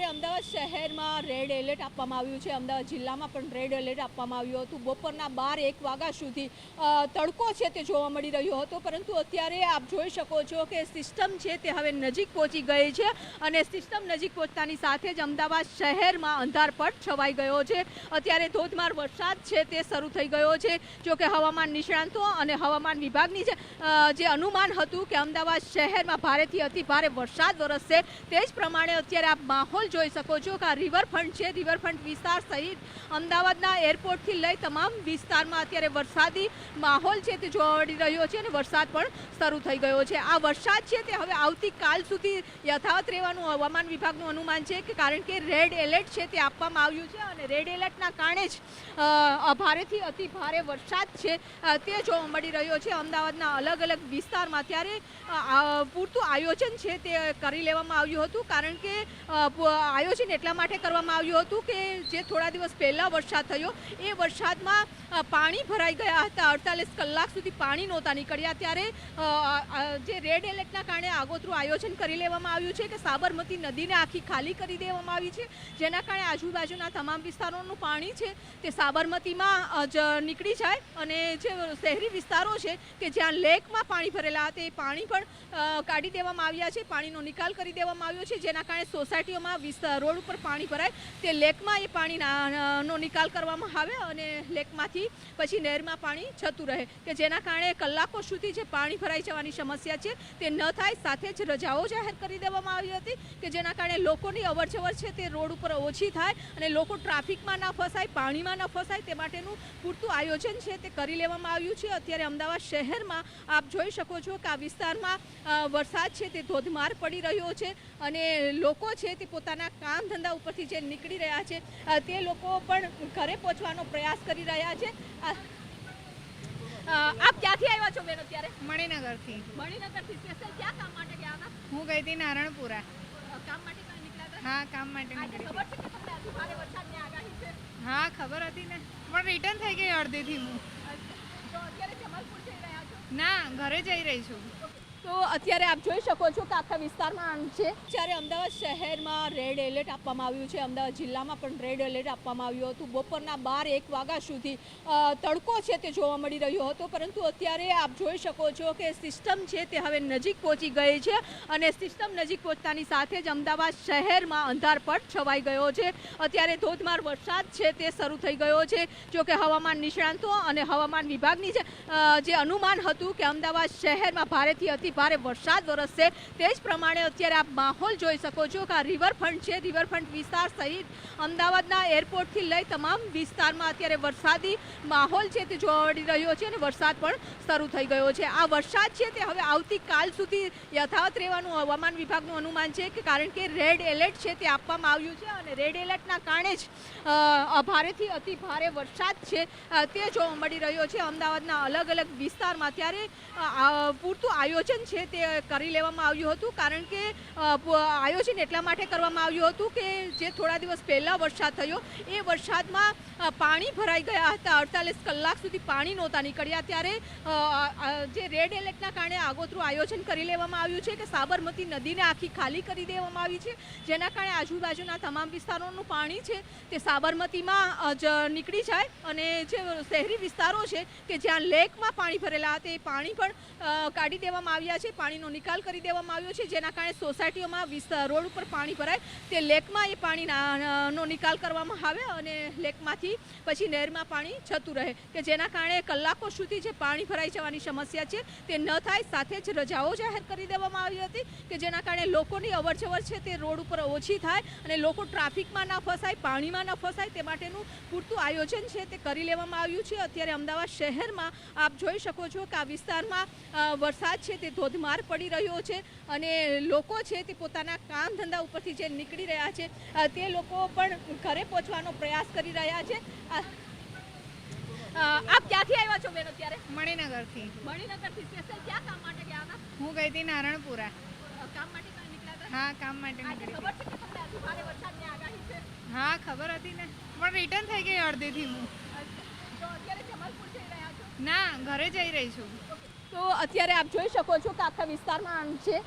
અમદાવાદ શહેરમાં red alert આપવામાં આવ્યું છે। અમદાવાદ જિલ્લામાં પણ રેડ એલર્ટ આપવામાં આવ્યું હતું। બપોરના 12-1 વાગ્યા સુધી તડકો છે તે જોવા મળી રહ્યો હતો, પરંતુ અત્યારે આપ જોઈ શકો છો કે સિસ્ટમ છે તે હવે નજીક પહોંચી ગઈ છે અને સિસ્ટમ નજીક પહોંચતાની સાથે જ અમદાવાદ શહેરમાં અંધારપટ છવાઈ ગયો છે। અત્યારે ધોધમાર વરસાદ છે તે શરૂ થઈ ગયો છે। જો કે હવામાન નિષ્ણાંતો અને હવામાન વિભાગની જે અનુમાન હતું કે અમદાવાદ શહેરમાં ભારેથી અતિ ભારે વરસાદ વરસશે, તે જ પ્રમાણે અત્યારે આપ માહોલ જોઈ શકો છો કે આ રિવરફ્રન્ટ છે, રિવરફ્રન્ટ વિસ્તાર સહિત અમદાવાદના એરપોર્ટથી લઈ તમામ વિસ્તારમાં અત્યારે વરસાદી માહોલ છે તે જોવા મળી રહ્યો છે અને વરસાદ પણ શરૂ થઈ ગયો છે। આ વરસાદ છે તે હવે આવતીકાલ સુધી યથાવત રહેવાનું હવામાન વિભાગનું અનુમાન છે, કે કારણ કે રેડ એલર્ટ છે તે આપવામાં આવ્યું છે અને રેડ એલર્ટના કારણે જ ભારેથી અતિ ભારે વરસાદ છે તે જોવા મળી રહ્યો છે અમદાવાદના અલગ અલગ વિસ્તારમાં। ત્યારે પૂરતું આયોજન છે તે કરી લેવામાં આવ્યું હતું, કારણ કે આયોજન એટલા માટે કરવામાં આવ્યું હતું કે જે થોડા દિવસ પહેલાં વરસાદ થયો એ વરસાદમાં પાણી ભરાઈ ગયા હતા। 48 કલાક સુધી પાણી નહોતા નીકળ્યા। ત્યારે જે રેડ એલર્ટના કારણે આગોતરું આયોજન કરી લેવામાં આવ્યું છે કે સાબરમતી નદીને આખી ખાલી કરી દેવામાં આવી છે, જેના કારણે આજુબાજુના તમામ વિસ્તારોનું પાણી છે તે સાબરમતીમાં જ નીકળી જાય અને જે શહેરી વિસ્તારો છે કે જ્યાં લેકમાં પાણી ભરેલા હતા એ પાણી પણ કાઢી દેવામાં આવ્યા છે, પાણીનો નિકાલ કરી દેવામાં આવ્યો છે, જેના કારણે સોસાયટીઓમાં રોડ ઉપર પાણી ભરાય તે લેકમાં એ પાણીનો નિકાલ કરવામાં આવે અને લેકમાંથી પછી નહેરમાં પાણી જતું રહે, કે જેના કારણે કલાકો સુધી જે પાણી ભરાઈ જવાની સમસ્યા છે તે ન થાય। સાથે જ રજાઓ જાહેર કરી દેવામાં આવી હતી કે જેના કારણે લોકોની અવરજવર છે તે રોડ ઉપર ઓછી થાય અને લોકો ટ્રાફિકમાં ન ફસાય, પાણીમાં ન ફસાય, તે માટેનું પૂરતું આયોજન છે તે કરી લેવામાં આવ્યું છે। અત્યારે અમદાવાદ શહેરમાં આપ જોઈ શકો છો કે આ વિસ્તારમાં વરસાદ છે તે ધોધમાર પડી રહ્યો છે અને લોકો છે તે પોતાના કામ ધંધા ઉપરથી જે નીકળી રહ્યા છે તે લોકો પણ ઘરે પહોંચવાનો પ્રયાસ કરી રહ્યા છે। આપ ક્યાંથી આવ્યા છો બેન? અત્યારે મણિનગરથી સ્પેશિયલ ક્યાં કામ માટે ગયા હતા? હું ગઈ હતી નારણપુરા। કામ માટે કઈ નીકળ્યા હતા? હા, કામ માટે આજે નીકળી ખબર છે કે તમને આજે ભારે વરસાદની આગાહી છે? હા, ખબર હતી ને, પણ રિટર્ન થઈ ગઈ અડધેથી હું। તો અત્યારે જમાલપુર જઈ રહ્યા છો? ના, ઘરે જઈ રહી છું। તો અત્યારે આપ જોઈ શકો છો કે આખા વિસ્તારમાં છે। જ્યારે અમદાવાદ શહેરમાં રેડ એલર્ટ આપવામાં આવ્યું છે, અમદાવાદ જિલ્લામાં પણ રેડ એલર્ટ આપવામાં આવ્યું હતું। બપોરના 12-1 વાગ્યા સુધી તડકો છે તે જોવા મળી રહ્યો હતો, પરંતુ અત્યારે આપ જોઈ શકો છો કે સિસ્ટમ છે તે હવે નજીક પહોંચી ગઈ છે અને સિસ્ટમ નજીક પહોંચતાની સાથે જ અમદાવાદ શહેરમાં અંધારપટ છવાઈ ગયો છે। અત્યારે ધોધમાર વરસાદ છે તે શરૂ થઈ ગયો છે। જો કે હવામાન નિષ્ણાંતો અને હવામાન વિભાગની જે અનુમાન હતું કે અમદાવાદ શહેરમાં ભારેથી અતિ ભારે વરસાદ વરસશે, તે જ પ્રમાણે અત્યારે આપ માહોલ જોઈ શકો છો કે આ રિવરફ્રન્ટ છે, રિવરફ્રન્ટ વિસ્તાર સહિત અમદાવાદના એરપોર્ટથી લઈ તમામ વિસ્તારમાં અત્યારે વરસાદી માહોલ છે તે જોવા મળી રહ્યો છે અને વરસાદ પણ શરૂ થઈ ગયો છે। આ વરસાદ છે તે હવે આવતીકાલ સુધી યથાવત રહેવાનું હવામાન વિભાગનું અનુમાન છે, કે કારણ કે રેડ એલર્ટ છે તે આપવામાં આવ્યું છે અને રેડ એલર્ટના કારણે જ ભારેથી અતિ ભારે વરસાદ છે તે જોવા મળી રહ્યો છે અમદાવાદના અલગ અલગ વિસ્તારમાં। ત્યારે પૂરતું આયોજન છે તે કરી લેવામાં આવ્યું હતું, કારણ કે આયોજન એટલા માટે કરવામાં આવ્યું હતું કે જે થોડા દિવસ પહેલાં વરસાદ થયો એ વરસાદમાં પાણી ભરાઈ ગયા હતા। 48 કલાક સુધી પાણી નહોતા નીકળ્યા। ત્યારે જે રેડ એલર્ટના કારણે આગોતરું આયોજન કરી લેવામાં આવ્યું છે કે સાબરમતી નદીને આખી ખાલી કરી દેવામાં આવી છે, જેના કારણે આજુબાજુના તમામ વિસ્તારોનું પાણી છે તે સાબરમતીમાં જ નીકળી જાય અને જે શહેરી વિસ્તારો છે કે જ્યાં લેકમાં પાણી ભરેલા હતા એ પાણી પણ કાઢી દેવામાં આવ્યા છે, પાણીનો નિકાલ કરી દેવામાં આવ્યો છે, જેના કારણે સોસાયટીઓમાં રોડ ઉપર પાણી ભરાય તે લેકમાં એ પાણીનો નિકાલ કરવામાં આવે અને લેકમાંથી પછી નહેરમાં પાણી જતું રહે, કે જેના કારણે કલાકો સુધી જે પાણી ભરાઈ જવાની સમસ્યા છે તે ન થાય। સાથે જ રજાઓ જાહેર કરી દેવામાં આવી હતી કે જેના કારણે લોકોની અવરજવર છે તે રોડ ઉપર ઓછી થાય અને લોકો ટ્રાફિકમાં ન ફસાય, પાણીમાં ન ફસાય, તે માટેનું પૂરતું આયોજન છે તે કરી લેવામાં આવ્યું છે। અત્યારે અમદાવાદ શહેરમાં આપ જોઈ શકો છો કે આ વિસ્તારમાં વરસાદ છે તે ધોધમાર પડી રહ્યો છે અને લોકો છે તે પોતાના કામ ધંધા ઉપરથી જે નીકળી રહ્યા છે તે લોકો પણ ઘરે પહોંચવાનો પ્રયાસ કરી રહ્યા છે। આપ ક્યાંથી આવ્યા છો બેન? અત્યારે મણિનગરથી સ્પેશિયલ ક્યાં કામ માટે ગયા હતા? હું ગઈ હતી નારણપુરા। કામ માટે કઈ નીકળ્યા હતા? હા, કામ માટે આજે નીકળી ખબર છે કે તમને આજે ભારે વરસાદની આગાહી છે? હા, ખબર હતી ને, પણ રિટર્ન થઈ ગઈ અડધેથી હું। તો અત્યારે જમાલપુર જઈ રહ્યા છો? ના, ઘરે જઈ રહી છું। તો અત્યારે આપ જોઈ શકો છો કે આખા વિસ્તારમાં છે।